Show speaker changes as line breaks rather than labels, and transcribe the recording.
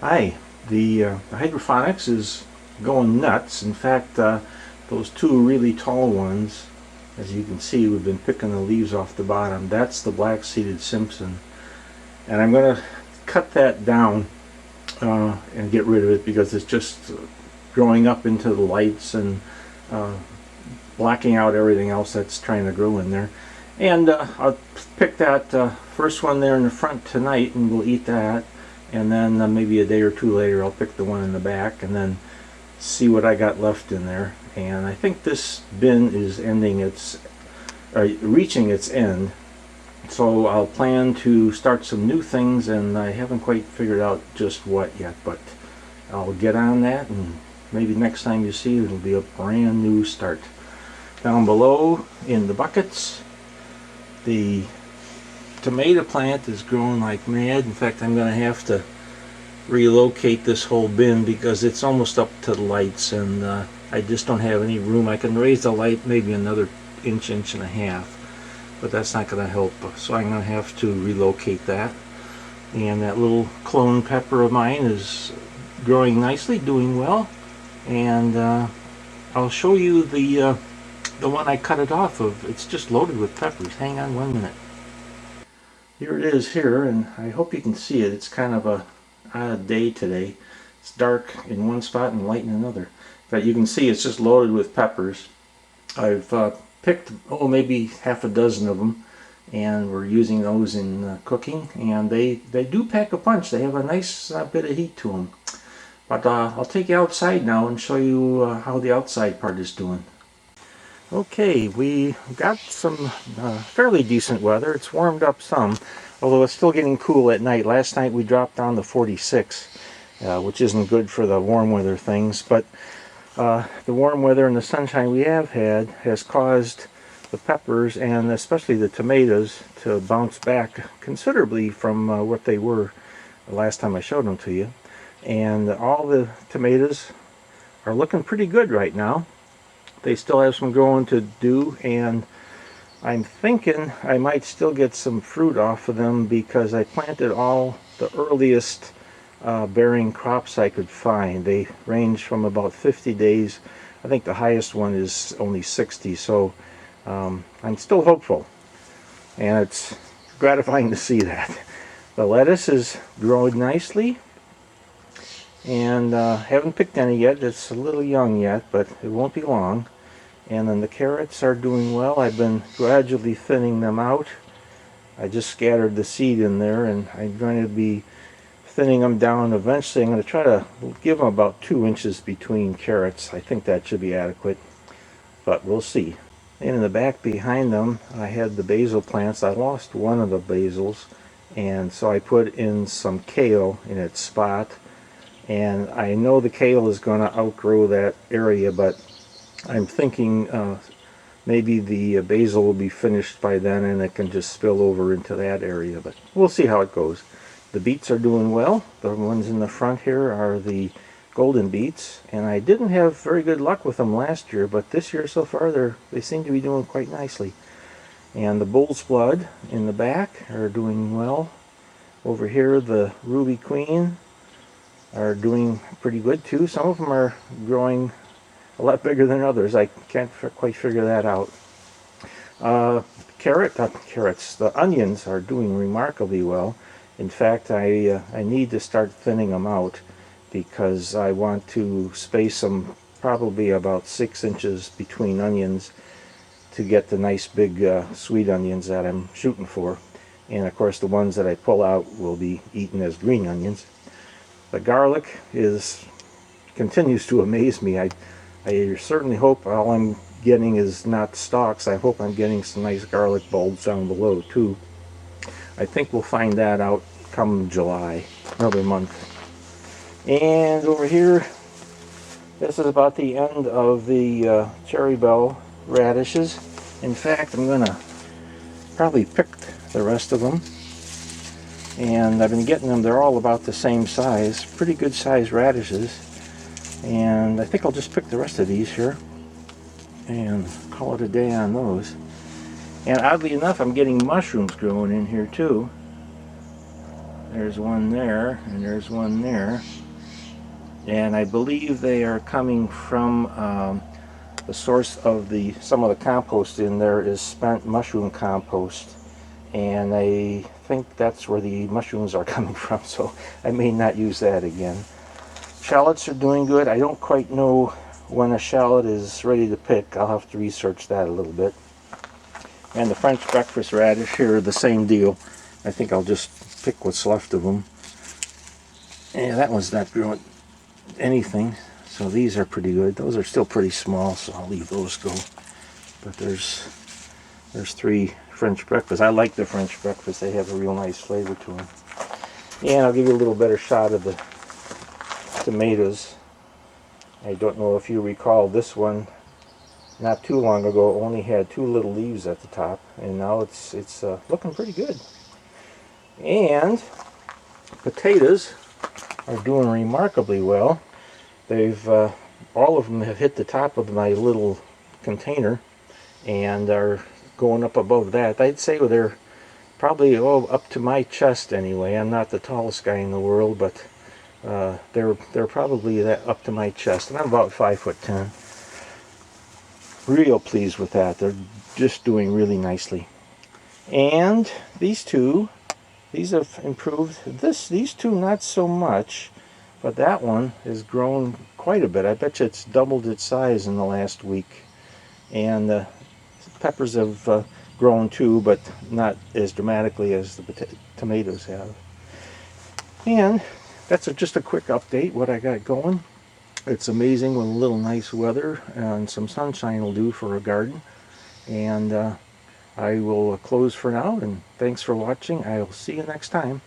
Hi, the hydroponics is going nuts. In fact, those two really tall ones, as you can see, we've been picking the leaves off the bottom. That's the black-seeded Simpson. And I'm going to cut that down and get rid of it because it's just growing up into the lights and uh, blocking out everything else that's trying to grow in there. And I'll pick that first one there in the front tonight and we'll eat that. And then maybe a day or two later I'll pick the one in the back and then see what I got left in there. And I think this bin is reaching its end. So I'll plan to start some new things, and I haven't quite figured out just what yet, but I'll get on that, and maybe next time you see it, it'll be a brand new start. Down below in the buckets, the tomato plant is growing like mad. In fact, I'm going to have to relocate this whole bin because it's almost up to the lights, and I just don't have any room. I can raise the light maybe another inch and a half, but that's not going to help. So I'm going to have to relocate that. And that little clone pepper of mine is growing nicely, doing well. And I'll show you the one I cut it off of. It's just loaded with peppers. Hang on 1 minute. Here it is here, and I hope you can see it. It's kind of a odd day today. It's dark in one spot and light in another. But you can see it's just loaded with peppers. I've picked maybe half a dozen of them, and we're using those in cooking, and they do pack a punch. They have a nice bit of heat to them. But I'll take you outside now and show you how the outside part is doing. Okay, we got some fairly decent weather. It's warmed up some, although it's still getting cool at night. Last night we dropped down to 46, which isn't good for the warm weather things, but the warm weather and the sunshine we have had has caused the peppers and especially the tomatoes to bounce back considerably from what they were the last time I showed them to you. And all the tomatoes are looking pretty good right now. They still have some growing to do, and I'm thinking I might still get some fruit off of them because I planted all the earliest bearing crops I could find. They range from about 50 days. I think the highest one is only 60, so I'm still hopeful, and it's gratifying to see that. The lettuce is growing nicely, and haven't picked any yet. It's a little young yet, but it won't be long. And then the carrots are doing well. I've been gradually thinning them out. I just scattered the seed in there, and I'm going to be thinning them down. Eventually I'm going to try to give them about 2 inches between carrots. I think that should be adequate, but we'll see. And in the back behind them I had the basil plants. I lost one of the basils, and so I put in some kale in its spot, and I know the kale is going to outgrow that area, but I'm thinking maybe the basil will be finished by then and it can just spill over into that area, but we'll see how it goes. The beets are doing well. The ones in the front here are the golden beets, and I didn't have very good luck with them last year, but this year so far they seem to be doing quite nicely. And the bull's blood in the back are doing well. Over here the ruby queen are doing pretty good too. Some of them are growing a lot bigger than others. I can't quite figure that out. Carrots, the onions are doing remarkably well. In fact, I need to start thinning them out because I want to space them probably about 6 inches between onions to get the nice big sweet onions that I'm shooting for. And of course the ones that I pull out will be eaten as green onions. The garlic continues to amaze me. I certainly hope all I'm getting is not stalks. I hope I'm getting some nice garlic bulbs down below too. I think we'll find that out come July, another month. And over here, this is about the end of the cherry bell radishes. In fact, I'm gonna probably pick the rest of them. And I've been getting them, they're all about the same size, pretty good size radishes. And I think I'll just pick the rest of these here and call it a day on those. And oddly enough, I'm getting mushrooms growing in here too. There's one there, and there's one there. And I believe they are coming from the source of some of the compost in there is spent mushroom compost. And I think that's where the mushrooms are coming from, so I may not use that again. Shallots are doing good. I don't quite know when a shallot is ready to pick. I'll have to research that a little bit. And the French breakfast radish here, the same deal. I think I'll just pick what's left of them. Yeah, that one's not growing anything, so these are pretty good. Those are still pretty small, so I'll leave those go. But there's 3 French breakfasts. I like the French breakfast. They have a real nice flavor to them. And I'll give you a little better shot of the tomatoes. I don't know if you recall, this one not too long ago only had 2 little leaves at the top, and now it's looking pretty good. And potatoes are doing remarkably well. They've all of them have hit the top of my little container and are going up above that. I'd say they're probably up to my chest anyway. I'm not the tallest guy in the world, but they're probably that up to my chest, and I'm about 5'10". Real pleased with that. They're just doing really nicely. And these have improved. These two not so much, but that one has grown quite a bit. I bet you it's doubled its size in the last week. And the peppers have grown too, but not as dramatically as the tomatoes have. And that's just a quick update what I got going. It's amazing what a little nice weather and some sunshine will do for a garden. And I will close for now, and thanks for watching. I'll see you next time.